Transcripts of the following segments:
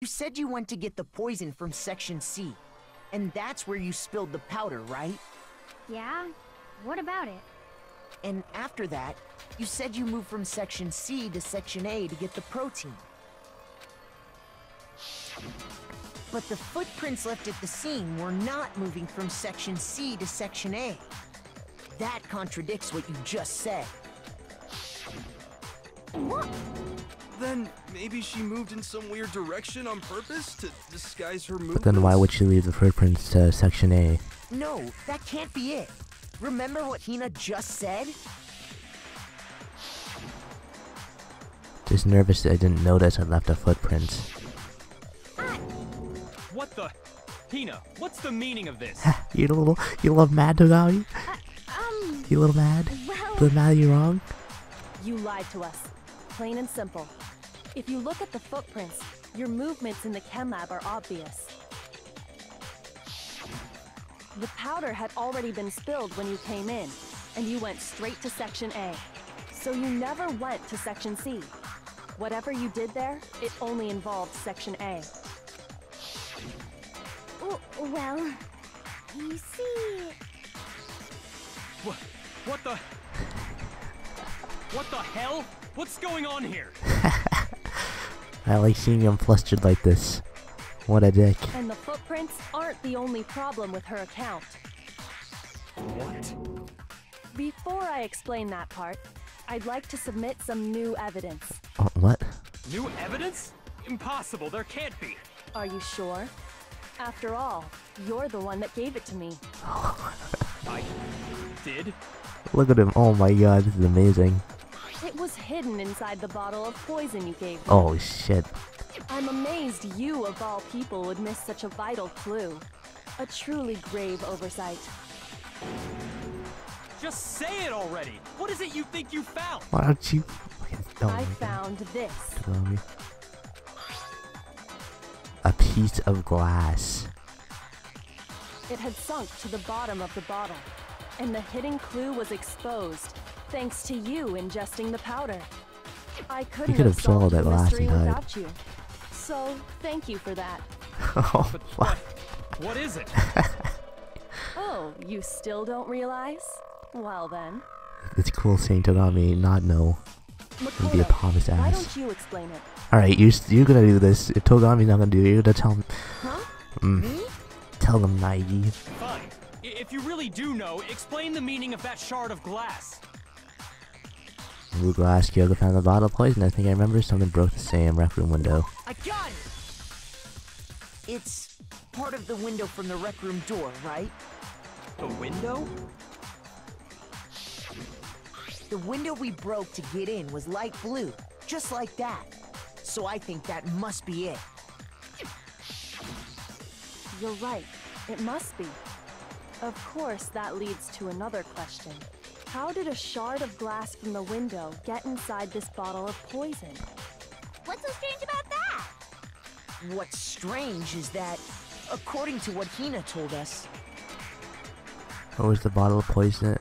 You said you went to get the poison from Section C, and that's where you spilled the powder, right? Yeah? What about it? And after that, you said you moved from Section C to Section A to get the protein. But the footprints left at the scene were not moving from Section C to Section A. That contradicts what you just said. What? Then maybe she moved in some weird direction on purpose to disguise her movements? But then why would she leave the footprints to Section A? No, that can't be it. Remember what Hina just said? Just nervous that I didn't notice I left the footprints. What the? Hina, what's the meaning of this? You a little mad, Togami? You a little mad? Well... A little mad you're wrong? You lied to us. Plain and simple. If you look at the footprints, your movements in the chem lab are obvious. The powder had already been spilled when you came in, and you went straight to Section A. So you never went to Section C. Whatever you did there, it only involved Section A. Well, you see... What the? What the hell? What's going on here? I like seeing him flustered like this. What a dick. And the footprints aren't the only problem with her account. What? Before I explain that part, I'd like to submit some new evidence. Oh, what? New evidence? Impossible, there can't be. Are you sure? After all, you're the one that gave it to me. I did? Look at him. Oh my god, this is amazing. It was hidden inside the bottle of poison you gave me. Oh shit. I'm amazed you, of all people, would miss such a vital clue. A truly grave oversight. Just say it already! What is it you think you found? Why don't you? Oh, I found this. Togami. A piece of glass. It had sunk to the bottom of the bottle, and the hidden clue was exposed, thanks to you ingesting the powder. I couldn't could have have swallowed solved that the glass mystery and died. without you. So, thank you for that. Oh, But what? what is it? Oh, you still don't realize? Well then. It's cool seeing Togami not know and be a Makoto, palm his why ass. don't you explain it? Alright, you're gonna do this. If Togami's not gonna do it, you're gonna tell him. Huh? Me? Tell them, naive. Fine. If you really do know, explain the meaning of that shard of glass. Blue glass killed found the bottle of poison. I think I remember someone broke the same rec room window. I got it! It's part of the window from the rec room door, right? The window? The window we broke to get in was light blue, just like that. So I think that must be it. You're right. It must be. Of course, that leads to another question. How did a shard of glass from the window get inside this bottle of poison? What's so strange about that? What's strange is that, according to what Hina told us, Where was the bottle of poison?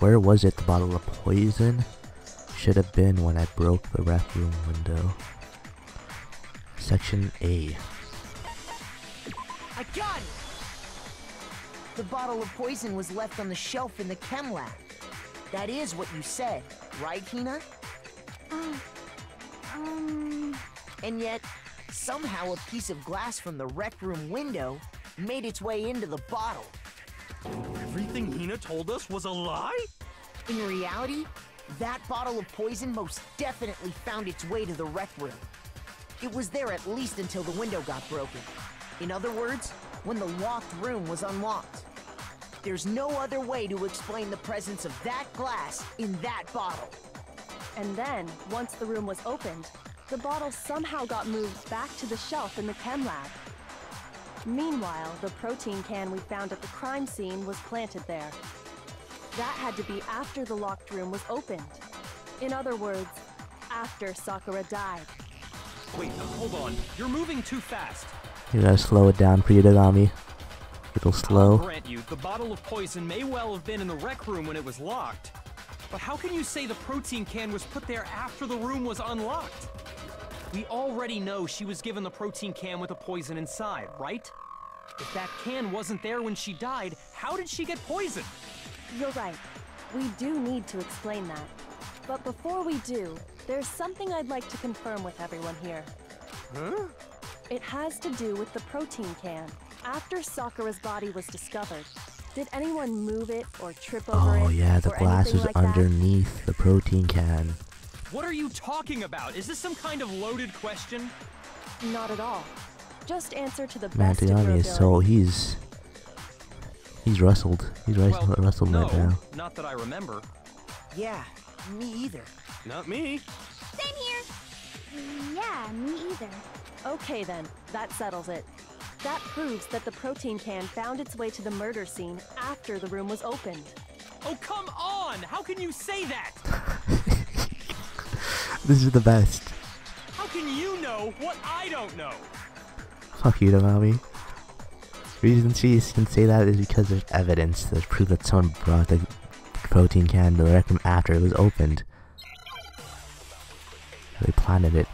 Where was it? The bottle of poison should have been when I broke the rec room window. Section A. I got it! The bottle of poison was left on the shelf in the chem lab. That is what you said, right, Hina? And yet, somehow a piece of glass from the rec room window made its way into the bottle. Everything Hina told us was a lie? In reality, that bottle of poison most definitely found its way to the rec room. It was there at least until the window got broken. In other words, when the locked room was unlocked. There's no other way to explain the presence of that glass in that bottle. And then, once the room was opened, the bottle somehow got moved back to the shelf in the chem lab. Meanwhile, the protein can we found at the crime scene was planted there. That had to be after the locked room was opened. In other words, after Sakura died. Wait, hold on. You're moving too fast. You gotta slow it down for you, Togami. Little I'll slow. grant you, the bottle of poison may well have been in the rec room when it was locked. But how can you say the protein can was put there after the room was unlocked? We already know she was given the protein can with the poison inside, right? If that can wasn't there when she died, how did she get poisoned? You're right. We do need to explain that. But before we do, there's something I'd like to confirm with everyone here. Huh? It has to do with the protein can. After Sakura's body was discovered, did anyone move it or trip over it? Oh yeah, the or glass anything was like that? underneath the protein can. What are you talking about? Is this some kind of loaded question? Not at all. Just answer to the Man, best of your Tagami ability. is so he's rustled. He's rustled no, right now. not that I remember. Yeah, me either. Not me. Same here. Yeah, me either. Okay then, that settles it. That proves that the protein can found its way to the murder scene after the room was opened. Oh, come on! How can you say that? This is the best. How can you know what I don't know? Fuck you, Tagami. Reason she can say that is because there's evidence. There's proof that someone brought the protein can to the rec room after it was opened. They planted it.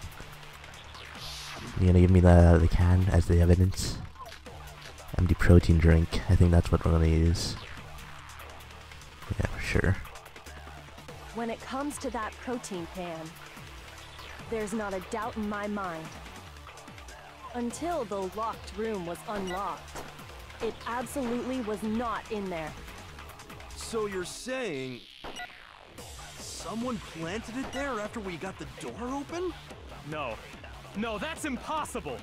You gonna give me the can as the evidence? Empty protein drink. I think that's what we're gonna use. Yeah, for sure. When it comes to that protein can, there's not a doubt in my mind. Until the locked room was unlocked, it absolutely was not in there. So you're saying someone planted it there after we got the door open? No. No, that's impossible.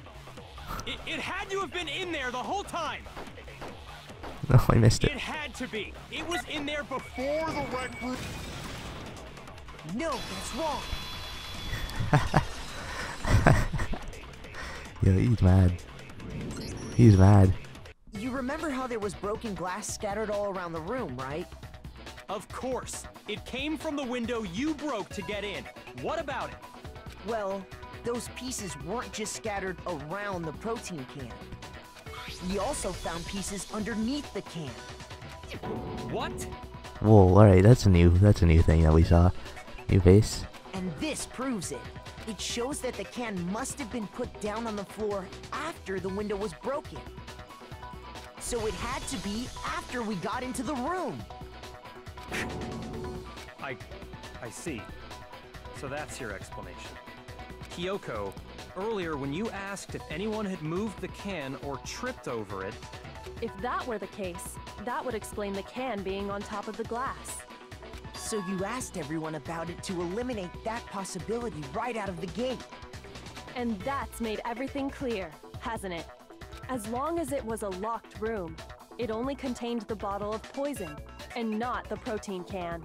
It had to have been in there the whole time. No, I missed It it. had to be. It was in there before the rec room. No, that's wrong. Yo, he's mad. He's mad. You remember how there was broken glass scattered all around the room, right? Of course. It came from the window you broke to get in. What about it? Well, those pieces weren't just scattered around the protein can. We also found pieces underneath the can. What? Whoa, alright, that's a new thing that we saw. New face. And this proves it. It shows that the can must have been put down on the floor after the window was broken. So it had to be after we got into the room. I see. So that's your explanation. Kyoko, earlier when you asked if anyone had moved the can or tripped over it, If that were the case, that would explain the can being on top of the glass. So you asked everyone about it to eliminate that possibility right out of the gate. And that's made everything clear, hasn't it? As long as it was a locked room, it only contained the bottle of poison, and not the protein can.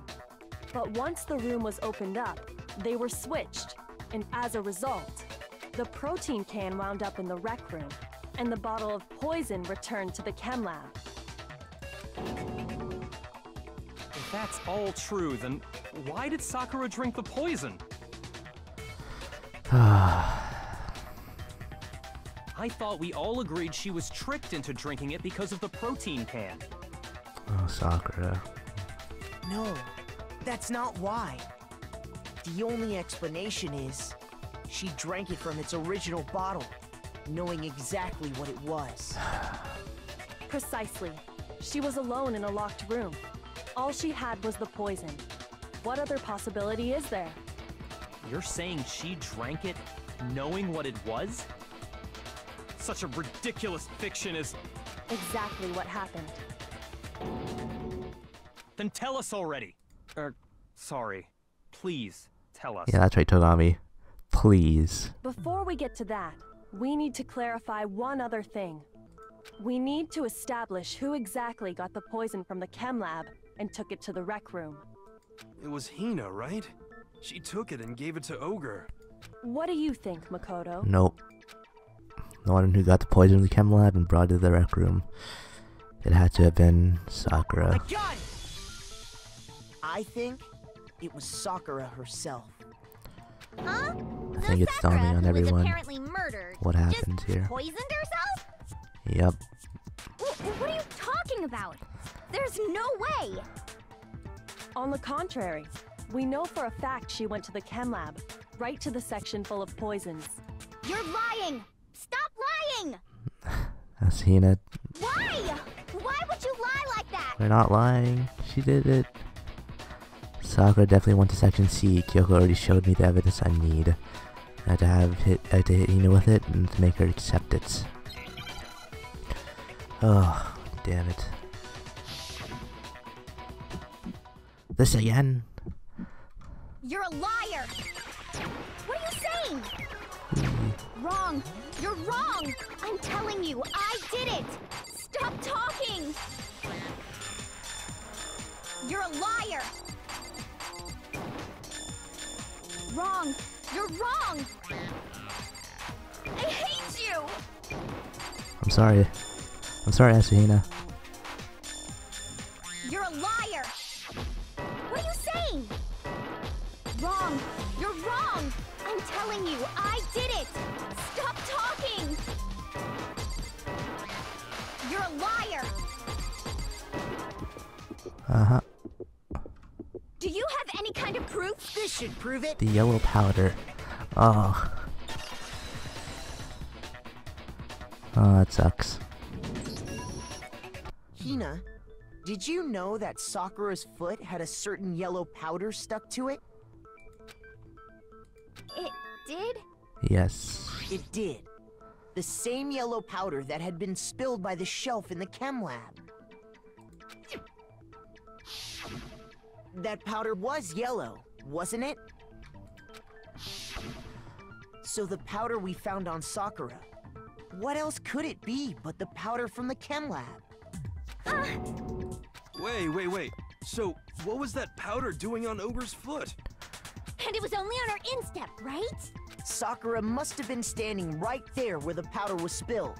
But once the room was opened up, they were switched, and as a result, the protein can wound up in the rec room, and the bottle of poison returned to the chem lab. if that's all true, then why did Sakura drink the poison? I thought we all agreed she was tricked into drinking it because of the protein can. Oh, Sakura. No, that's not why. The only explanation is she drank it from its original bottle, knowing exactly what it was. Precisely. She was alone in a locked room. All she had was the poison. What other possibility is there? You're saying she drank it knowing what it was? Such a ridiculous fiction is... Exactly what happened. Then tell us already. Sorry. Please, tell us. Yeah, that's right, Togami. Please. Before we get to that, we need to clarify one other thing. We need to establish who exactly got the poison from the chem lab and took it to the rec room. It was Hina, right? She took it and gave it to Ogre. What do you think, Makoto? Nope. The one who got the poison in the chem lab and brought it to the rec room. It had to have been Sakura. I got it! I think it was Sakura herself. Huh? I think it's Sakura, dawning on who was everyone apparently murdered, what happens just here. poisoned herself? Yep. What are you talking about? There's no way! On the contrary, we know for a fact she went to the chem lab. right to the section full of poisons. You're lying! Stop lying! Asahina, Why? Why would you lie like that? we're not lying. She did it. Sakura definitely went to section C. Kyoko already showed me the evidence I need. I had to hit Hina with it and to make her accept it. Oh, damn it. This again? You're a liar! What are you saying? Wrong! You're wrong! I'm telling you, I did it! Stop talking! You're a liar! Wrong! You're wrong! I hate you! I'm sorry. I'm sorry, Asahina. You're a liar! What are you saying? Wrong! You're wrong! I'm telling you, I did it! Stop talking! You're a liar! Uh-huh. Do you have any kind of proof? This should prove it. The yellow powder. Oh. Oh, that sucks. Hina, did you know that Sakura's foot had a certain yellow powder stuck to it? It did? Yes. It did. The same yellow powder that had been spilled by the shelf in the chem lab. That powder was yellow, wasn't it? So the powder we found on Sakura, what else could it be but the powder from the chem lab? Wait. So, what was that powder doing on Ogre's foot? And it was only on her instep, right? Sakura must have been standing right there where the powder was spilled.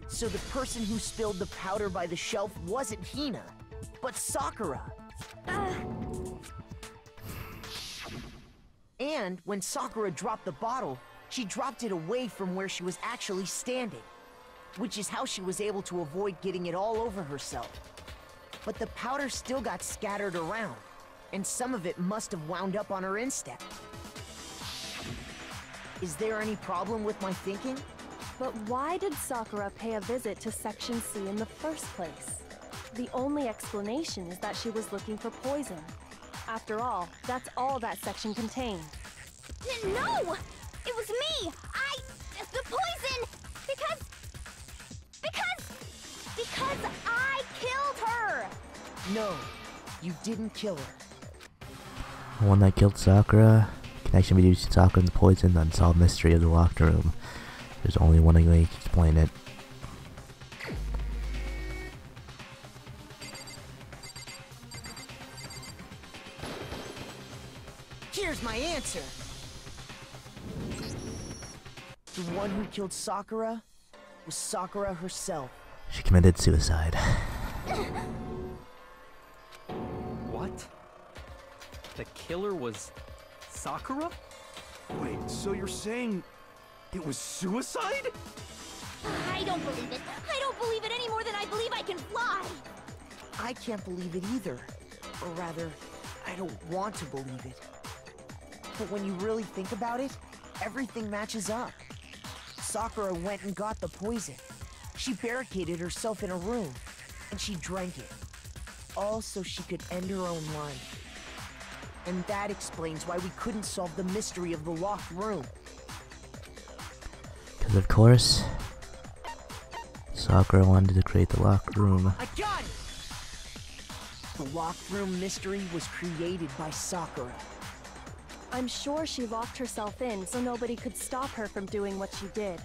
So the person who spilled the powder by the shelf wasn't Hina, but Sakura. And when Sakura dropped the bottle, she dropped it away from where she was actually standing, which is how she was able to avoid getting it all over herself. But the powder still got scattered around, and some of it must have wound up on her instep. Is there any problem with my thinking? But why did Sakura pay a visit to Section C in the first place? The only explanation is that she was looking for poison. After all, that's all that section contained. No! It was me! The poison! Because I killed her! No, you didn't kill her. The one that killed Sakura. Connection between Sakura and the poison, the unsolved mystery of the locked room. There's only one way to explain it. Here's my answer! The one who killed Sakura was Sakura herself. She committed suicide. What? The killer was Sakura? Wait, so you're saying it was suicide? I don't believe it. I don't believe it any more than I believe I can fly. I can't believe it either. Or rather, I don't want to believe it. But when you really think about it, everything matches up. Sakura went and got the poison. She barricaded herself in a room, and she drank it. All so she could end her own life. And that explains why we couldn't solve the mystery of the locked room. Because of course, Sakura wanted to create the locked room. I got it! The locked room mystery was created by Sakura. I'm sure she locked herself in so nobody could stop her from doing what she did.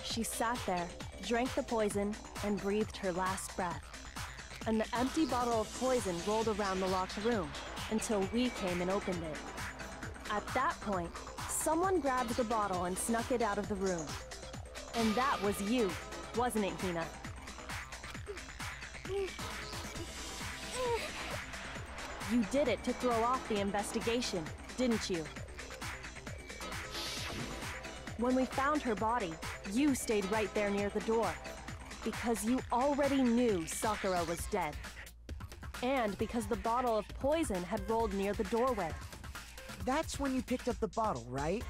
She sat there, drank the poison, and breathed her last breath. And the empty bottle of poison rolled around the locked room until we came and opened it. At that point, someone grabbed the bottle and snuck it out of the room. And that was you, wasn't it, Hina? You did it to throw off the investigation, didn't you? When we found her body, you stayed right there near the door. Because you already knew Sakura was dead. And because the bottle of poison had rolled near the doorway. That's when you picked up the bottle, right?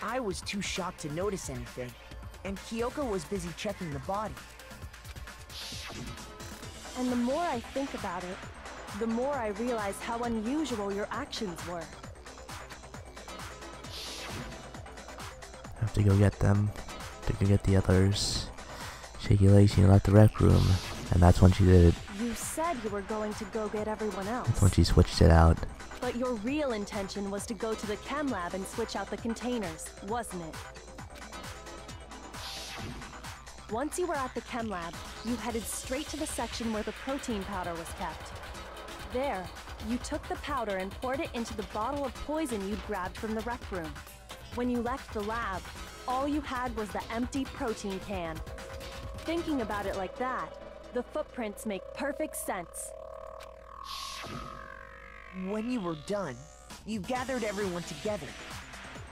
I was too shocked to notice anything, and Kyoko was busy checking the body. And the more I think about it, the more I realize how unusual your actions were. I have to go get them. To go get the others. Shaky Lacey left the rec room, and that's when she did it. You said you were going to go get everyone else. That's when she switched it out. But your real intention was to go to the chem lab and switch out the containers, wasn't it? Once you were at the chem lab, you headed straight to the section where the protein powder was kept. There, you took the powder and poured it into the bottle of poison you'd grabbed from the rec room. When you left the lab, all you had was the empty protein can. Thinking about it like that, the footprints make perfect sense. When you were done, you gathered everyone together.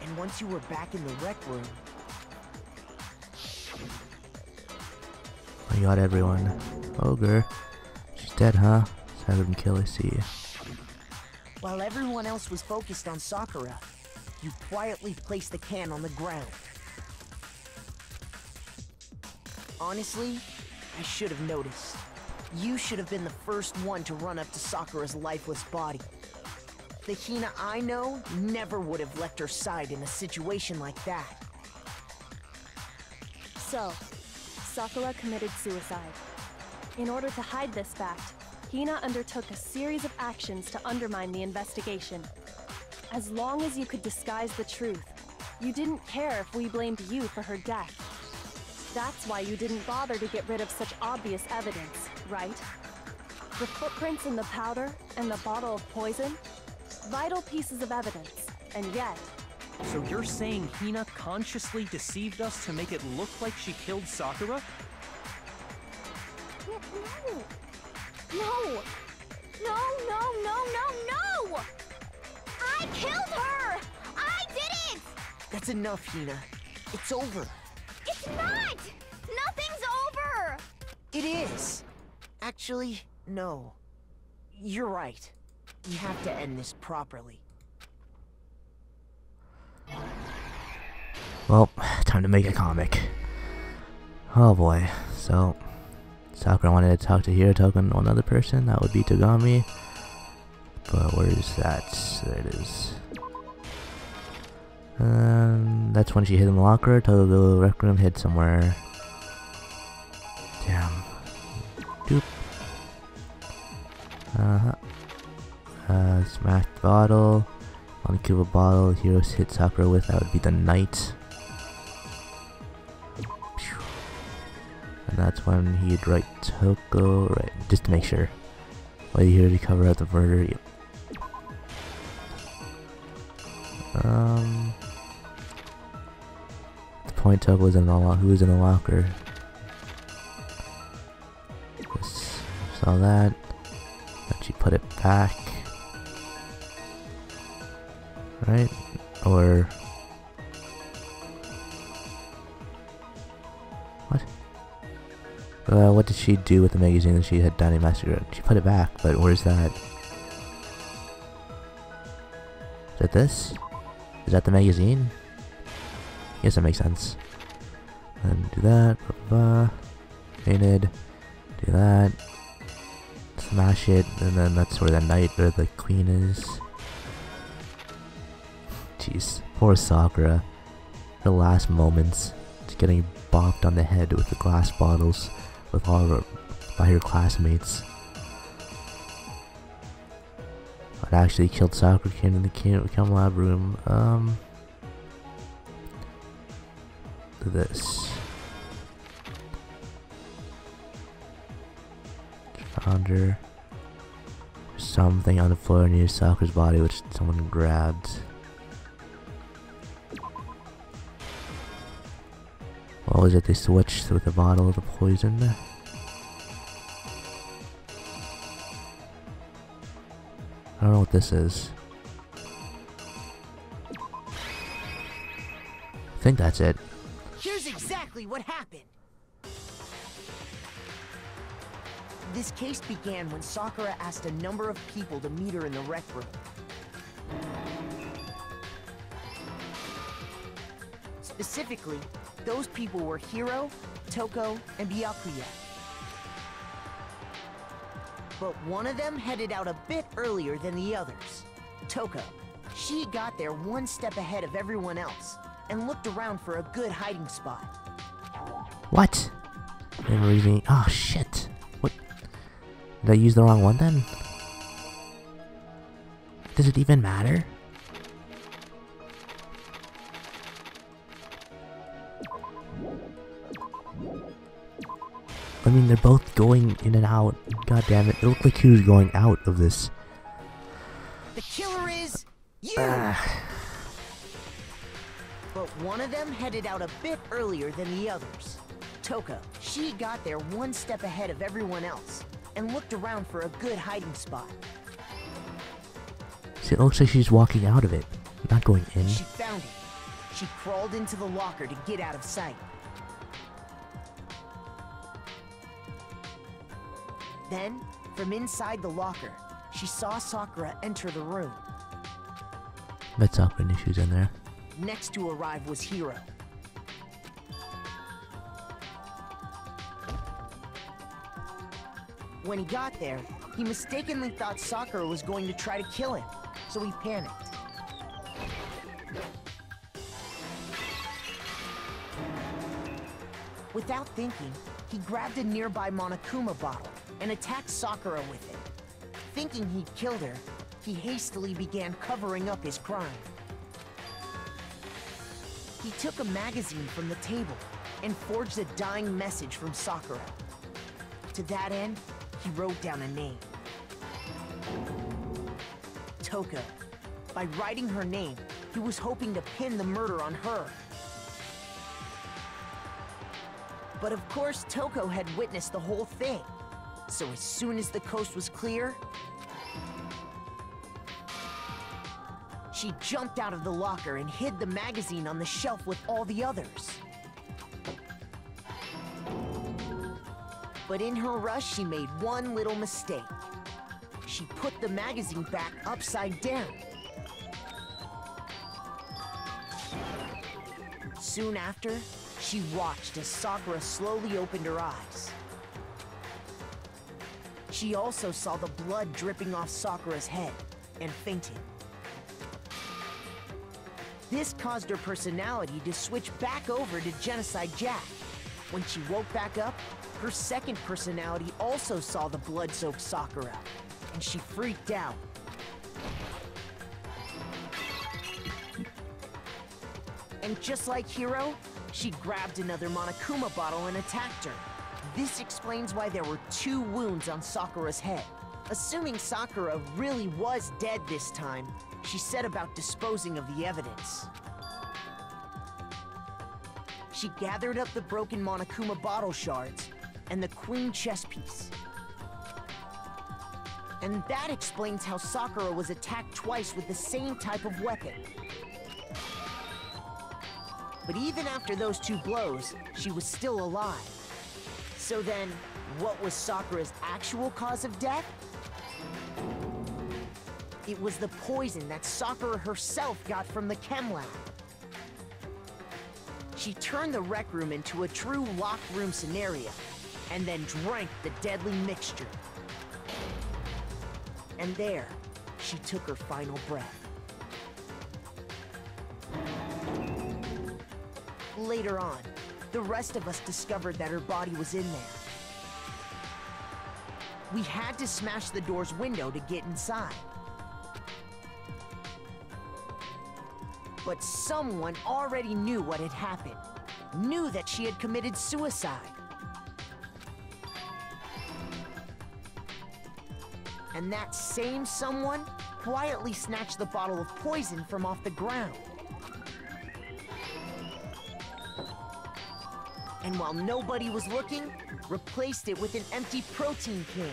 And once you were back in the rec room... I got everyone. Ogre. She's dead, huh? So I didn't kill her, see. While everyone else was focused on Sakura, you quietly placed the can on the ground. Honestly, I should have noticed. You should have been the first one to run up to Sakura's lifeless body. The Hina I know never would have left her side in a situation like that. So, Sakura committed suicide. In order to hide this fact, Hina undertook a series of actions to undermine the investigation. As long as you could disguise the truth, you didn't care if we blamed you for her death. That's why you didn't bother to get rid of such obvious evidence, right? The footprints in the powder and the bottle of poison? Vital pieces of evidence, and yet... So you're saying Hina consciously deceived us to make it look like she killed Sakura? No! No, no, no, no, no! I killed her! I did it! That's enough, Hina. It's over. It's not! Nothing's over! It is. Actually, no. You're right. You have to end this properly. Well, time to make a comic. Oh boy. So, Sakura wanted to talk to Hirotoko and one other person. That would be Togami. But where is that? There it is. That's when she hid in the locker. Told the rec room hid somewhere. Damn. Doop. Smashed bottle. On the cube of bottle, Heroes hit Sakura with. That would be the knight. And that's when he'd write Toko. Right, just to make sure. Wait here to cover up the murder. Yep. The point Toko was in the who was in the locker. Just saw that. Then she put it back. Right? Or what did she do with the magazine that she had done a massacre? She put it back, but where's that? Is that this? Is that the magazine? Yes, that makes sense. Then do that, painted, do that, smash it, and then that's where the knight or the queen is. Jeez, poor Sakura. Her last moments, just getting bopped on the head with the glass bottles with all her, by her classmates. What actually killed Sakura came in the chem lab room. This. Found her. Something on the floor near Sakura's body which someone grabbed. What was it they switched with a bottle of the poison? I don't know what this is. I think that's it. Here's exactly what happened. This case began when Sakura asked a number of people to meet her in the rec room. Specifically, those people were Hiro, Toko, and Byakuya. But one of them headed out a bit earlier than the others. Toko. She got there one step ahead of everyone else and looked around for a good hiding spot. What? Memory. Oh shit. What? Did I use the wrong one then? Does it even matter? I mean, they're both going in and out. God damn it. It looked like he was going out of this. The killer is you! But one of them headed out a bit earlier than the others. Toko. She got there one step ahead of everyone else and looked around for a good hiding spot. See, it looks like she's walking out of it, not going in. She found it. She crawled into the locker to get out of sight. Then, from inside the locker, she saw Sakura enter the room. Bet Sakura knew she was in there. Next to arrive was Hiro. When he got there, he mistakenly thought Sakura was going to try to kill him, so he panicked. Without thinking, he grabbed a nearby Monokuma bottle and attacked Sakura with it. Thinking he'd killed her, he hastily began covering up his crime. He took a magazine from the table and forged a dying message from Sakura. To that end, he wrote down a name. Toko. By writing her name, he was hoping to pin the murder on her. But of course, Toko had witnessed the whole thing. So as soon as the coast was clear, she jumped out of the locker and hid the magazine on the shelf with all the others. But in her rush, she made one little mistake. She put the magazine back upside down. Soon after, she watched as Sakura slowly opened her eyes. She also saw the blood dripping off Sakura's head and fainted. This caused her personality to switch back over to Genocide Jack. When she woke back up, her second personality also saw the blood-soaked Sakura, and she freaked out. And just like Hiro, she grabbed another Monokuma bottle and attacked her. This explains why there were 2 wounds on Sakura's head. Assuming Sakura really was dead this time, she set about disposing of the evidence. She gathered up the broken Monokuma bottle shards and the queen chess piece. And that explains how Sakura was attacked twice with the same type of weapon. But even after those 2 blows, she was still alive. So then, what was Sakura's actual cause of death? It was the poison that Sakura herself got from the chem lab. She turned the rec room into a true locked room scenario, and then drank the deadly mixture. And there, she took her final breath. Later on, the rest of us discovered that her body was in there. We had to smash the door's window to get inside. But someone already knew what had happened, knew that she had committed suicide. And that same someone quietly snatched the bottle of poison from off the ground. And while nobody was looking, replaced it with an empty protein can.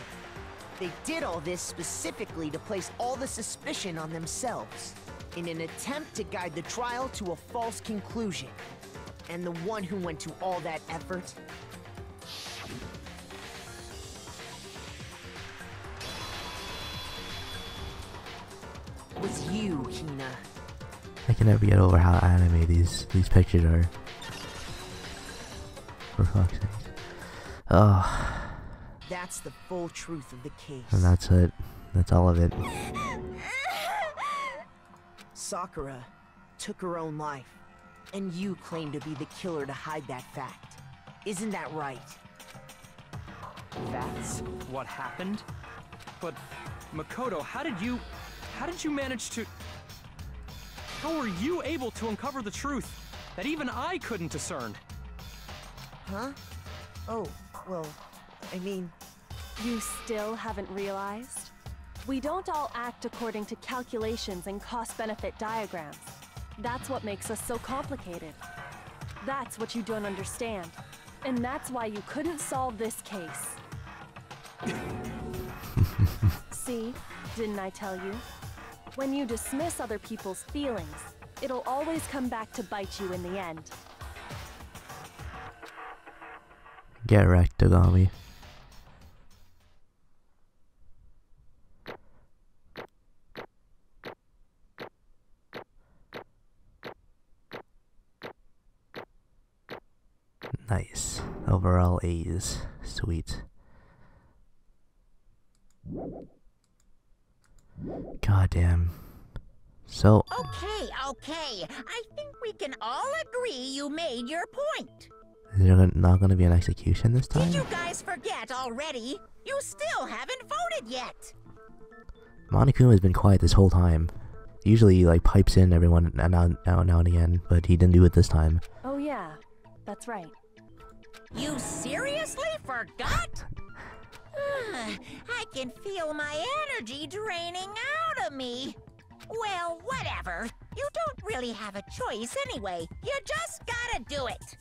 They did all this specifically to place all the suspicion on themselves, in an attempt to guide the trial to a false conclusion. And the one who went to all that effort was you, Hina. I can never get over how anime these pictures are. For fuck's sake. Oh. That's the full truth of the case. And that's it. That's all of it. Sakura took her own life, and you claim to be the killer to hide that fact. Isn't that right? That's what happened? But Makoto, how did you manage to... How were you able to uncover the truth that even I couldn't discern? Huh? Oh, well, I mean... You still haven't realized? We don't all act according to calculations and cost-benefit diagrams. That's what makes us so complicated. That's what you don't understand. And that's why you couldn't solve this case. See? Didn't I tell you? When you dismiss other people's feelings, it'll always come back to bite you in the end. Get wrecked, Dogami. Nice. Overall A's. Sweet. Goddamn. So... Okay. I think we can all agree you made your point. Is there not gonna be an execution this time? Did you guys forget already? You still haven't voted yet. Monokuma has been quiet this whole time. Usually he like pipes in everyone now and again, but he didn't do it this time. Oh yeah, that's right. You seriously forgot? I can feel my energy draining out of me. Well, whatever. You don't really have a choice anyway. You just gotta do it.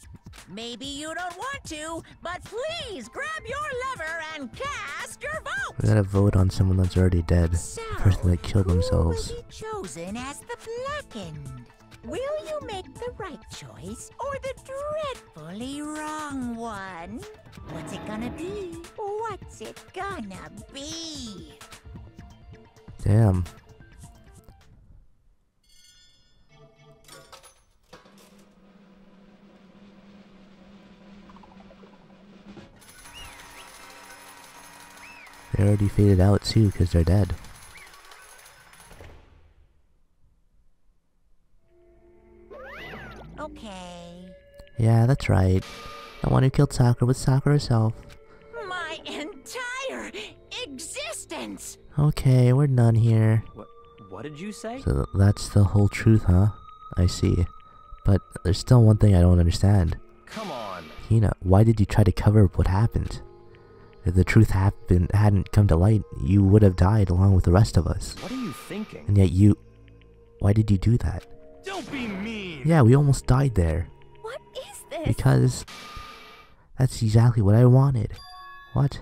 Maybe you don't want to, but please grab your lever and cast your vote. We gotta vote on someone that's already dead. So, The person that killed themselves. who will be chosen as the blackened? Will you make the right choice or the dreadfully wrong one? What's it gonna be? What's it gonna be? Damn. They already faded out too because they're dead. Okay. Yeah, that's right. The one who killed Sakura was Sakura herself. My entire existence! Okay, we're done here. What did you say? So that's the whole truth, huh? I see. But there's still one thing I don't understand. Come on. Hina, why did you try to cover up what happened? If the truth hadn't come to light, you would have died along with the rest of us. What are you thinking? And yet why did you do that? Don't be mean! Yeah, we almost died there. What is this? Because that's exactly what I wanted. What?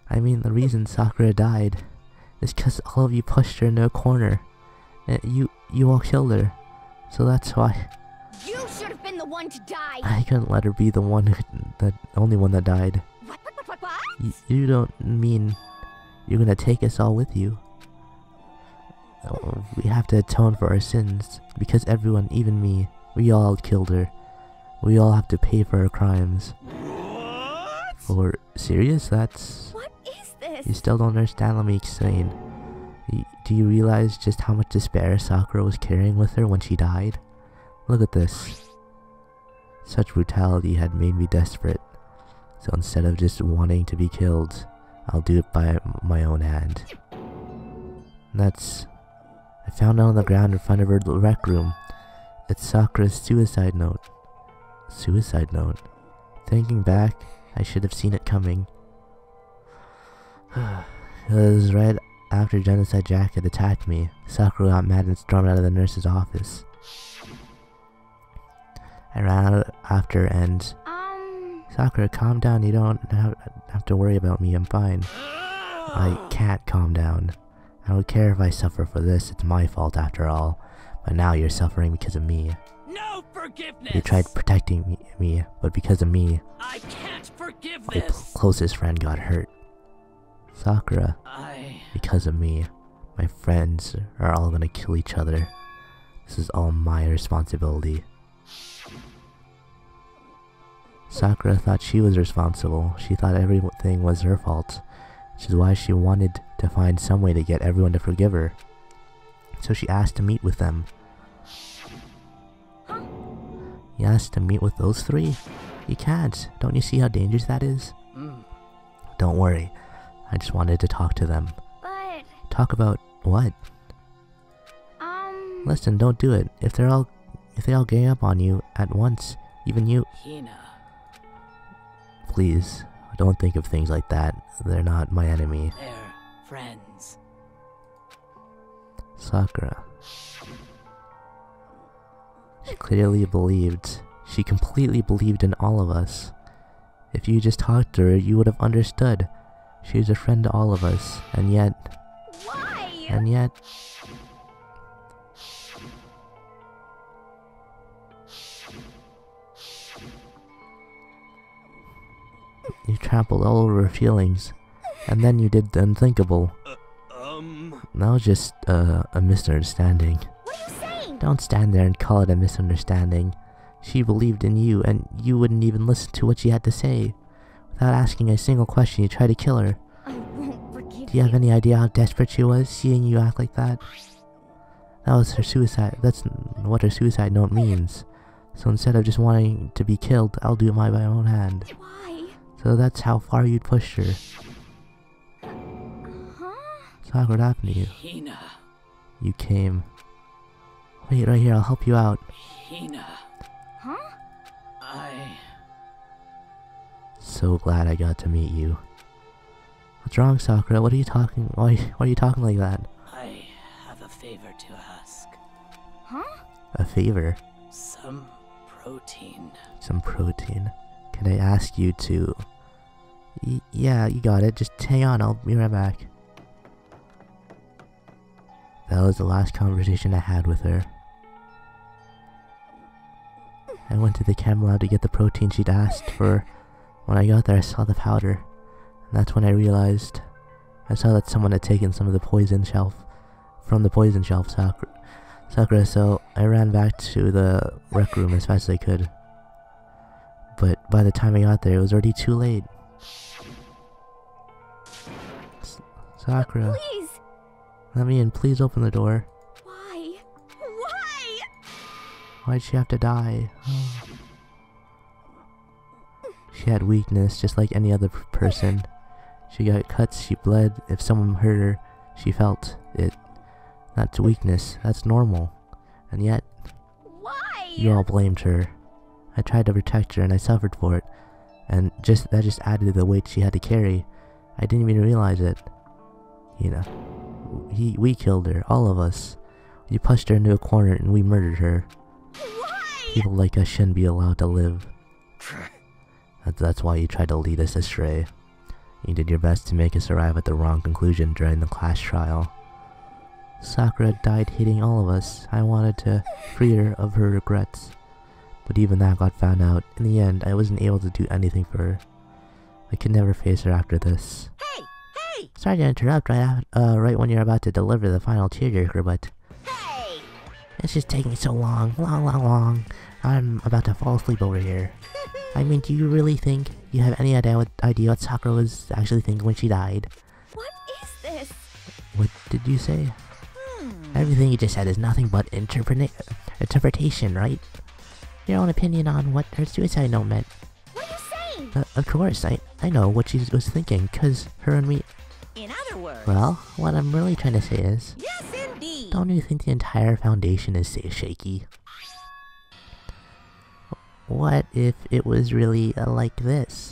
I mean, the reason Sakura died is because all of you pushed her into a corner. And you all killed her. So that's why You should have been the one to die. I couldn't let her be the only one that died. What? You don't mean you're gonna take us all with you? We have to atone for our sins, because everyone, even me, we all killed her. We all have to pay for our crimes. What? Or serious? That's... What is this? You still don't understand, let me explain. Do you realize just how much despair Sakura was carrying with her when she died? Look at this. Such brutality had made me desperate. So instead of just wanting to be killed, I'll do it by my own hand. I found it on the ground in front of her rec room. It's Sakura's suicide note. Suicide note? Thinking back, I should have seen it coming. It was right after Genocide Jack had attacked me. Sakura got mad and stormed out of the nurse's office. I ran out after and... Sakura, calm down. You don't have to worry about me. I'm fine. I can't calm down. I don't care if I suffer for this. It's my fault after all. But now you're suffering because of me. No forgiveness! You tried protecting me, but because of me, I can't forgive my this! closest friend got hurt. Sakura, because of me, my friends are all gonna kill each other. This is all my responsibility. Sakura thought she was responsible. She thought everything was her fault, which is why she wanted to find some way to get everyone to forgive her. So she asked to meet with them. You asked to meet with those three? You can't. Don't you see how dangerous that is? Don't worry. I just wanted to talk to them. But... Talk about what? Listen, don't do it. If they all gang up on you at once, even you... Hina. Please, don't think of things like that. They're not my enemy. They're friends. Sakura. She clearly believed. She completely believed in all of us. If you just talked to her, you would have understood. She was a friend to all of us, and yet... Why? And yet... You trampled all over her feelings, and then you did the unthinkable. That was just, a misunderstanding. What are you saying? Don't stand there and call it a misunderstanding. She believed in you, and you wouldn't even listen to what she had to say. Without asking a single question, you tried to kill her. I won't forgive Do you have any idea how desperate she was, seeing you act like that? That was her suicide. That's what her suicide note means. So instead of just wanting to be killed, I'll do it by my own hand. Why? So that's how far you'd pushed her. Huh? Sakura, what happened to you? Hina. You came. Wait, right here, I'll help you out. Hina. Huh? So glad I got to meet you. What's wrong, Sakura? What are you talking? Why are you talking like that? I have a favor to ask. Huh? A favor? Some protein. Some protein. Can I ask you to... yeah, you got it. Just hang on, I'll be right back. That was the last conversation I had with her. I went to the chem lab to get the protein she'd asked for. When I got there, I saw the powder. And that's when I realized... I saw that someone had taken some of the poison shelf. From the poison shelf, Sakura, so I ran back to the rec room as fast as I could. But by the time I got there, it was already too late. Sakura, Please! let me in. Please open the door. Why? Why? Why'd she have to die? She had weakness, just like any other person. She got cuts, she bled. If someone hurt her, she felt it. That's weakness. That's normal. And yet, Why? you all blamed her. I tried to protect her and I suffered for it. And that just added to the weight she had to carry. I didn't even realize it. You know, we killed her, all of us. We pushed her into a corner and we murdered her. Why? People like us shouldn't be allowed to live. That's why you tried to lead us astray. You did your best to make us arrive at the wrong conclusion during the class trial. Sakura died hating all of us. I wanted to free her of her regrets. But even that got found out. In the end, I wasn't able to do anything for her. I could never face her after this. Hey! Hey! Sorry to interrupt right when you're about to deliver the final tearjerker, but... Hey! It's just taking so long. Long. I'm about to fall asleep over here. I mean, do you really think you have any idea what Sakura was actually thinking when she died? What is this? What did you say? Everything you just said is nothing but interpretation, right? Your own opinion on what her suicide note meant. What are you saying? Of course, I know what she was thinking, cause her and me... In other words... Well, what I'm really trying to say is... Yes, indeed! Don't you think the entire foundation is shaky? What if it was really like this?